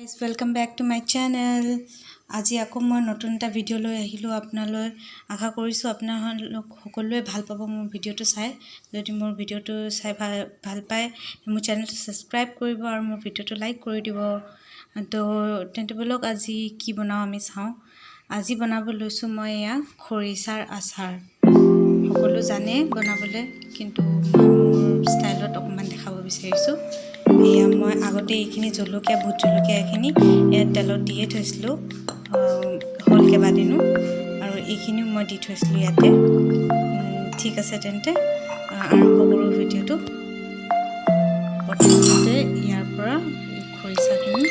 guys, welcome back to my channel. আজি আকৌ মই নতুন এটা ভিডিও লৈ আহিলো আপোনালৈ আশা কৰিছো আপোনালোক সকলোৱে ভাল পাব মোৰ ভিডিওটো চাই যদি মোৰ ভিডিওটো চাই ভাল পায় মোৰ চেনেলটো সাবস্ক্ৰাইব কৰিব আৰু মোৰ ভিডিওটো লাইক কৰি দিব তো তেন্তে বলক আজি কি বনাও আমি চাও আজি বনাব লৈছো মই ইয়া খৰিসাৰ আচাৰ সকলো জানে বনাবলে কিন্তু মোৰ ষ্টাইলত অকমান দেখাব বিচাৰিছো এয়া মই আগতে এইখিনি জলকীয়া ভূত জলকীয়া এইখিনি তেলত দিয়ে থৈছিলো হল কেবাদিনো আৰু এইখিনি মই দি থৈছিলো ইয়াতে ঠিক আছে তেন্তে আৰম্ভ কৰো ভিডিওটো প্ৰথমতে ইয়াৰ পৰা খৰিসাখিনি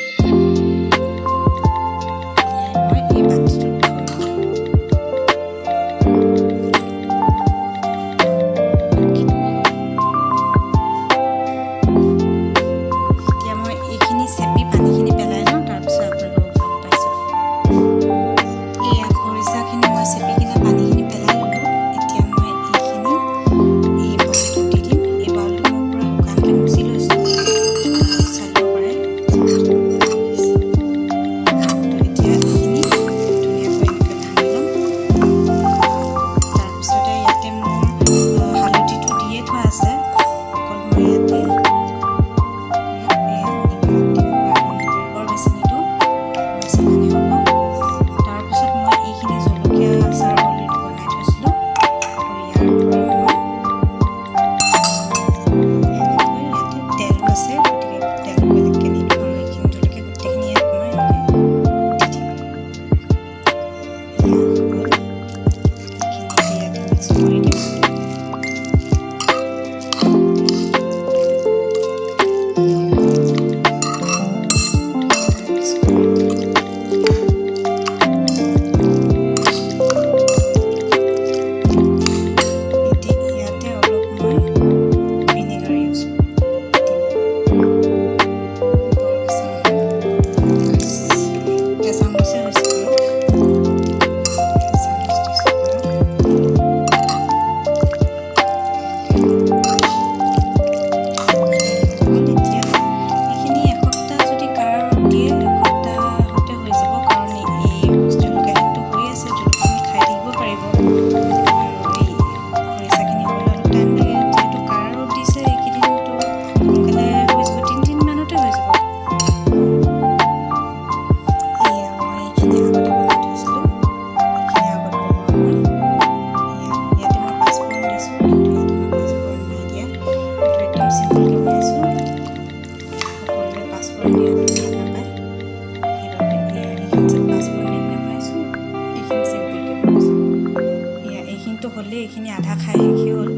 হলে এইখিনি আধা খাই কি হল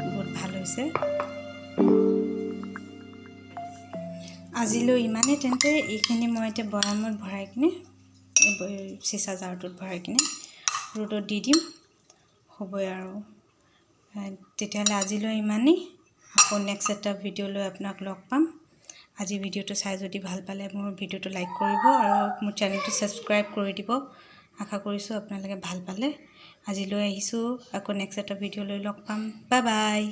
বহুত ভাল হৈছে আজিলৈ ইমানে তেন্তে এইখিনি মই এটা বয়ামত ভৰাই কিনে চিসা জাৰটোত ভৰাই কিনে ৰ'দত দি দিম হ'বই আৰু তেতিয়ালে আজিলৈ ইমানে আকৌ নেক্সট এটা ভিডিও লৈ আপোনাক লগ পাম আজি ভিডিওটো চাই যদি ভাল পালে মোৰ ভিডিওটো লাইক কৰিব আৰু মোৰ চেনেলটো সাবস্ক্ৰাইব কৰি দিব আশা কৰিছো আপোনালোকে ভাল পালে আজিলৈ আহিছো আকৌ নেক্সট এটা ভিডিও লৈ লগ পাম বাই বাই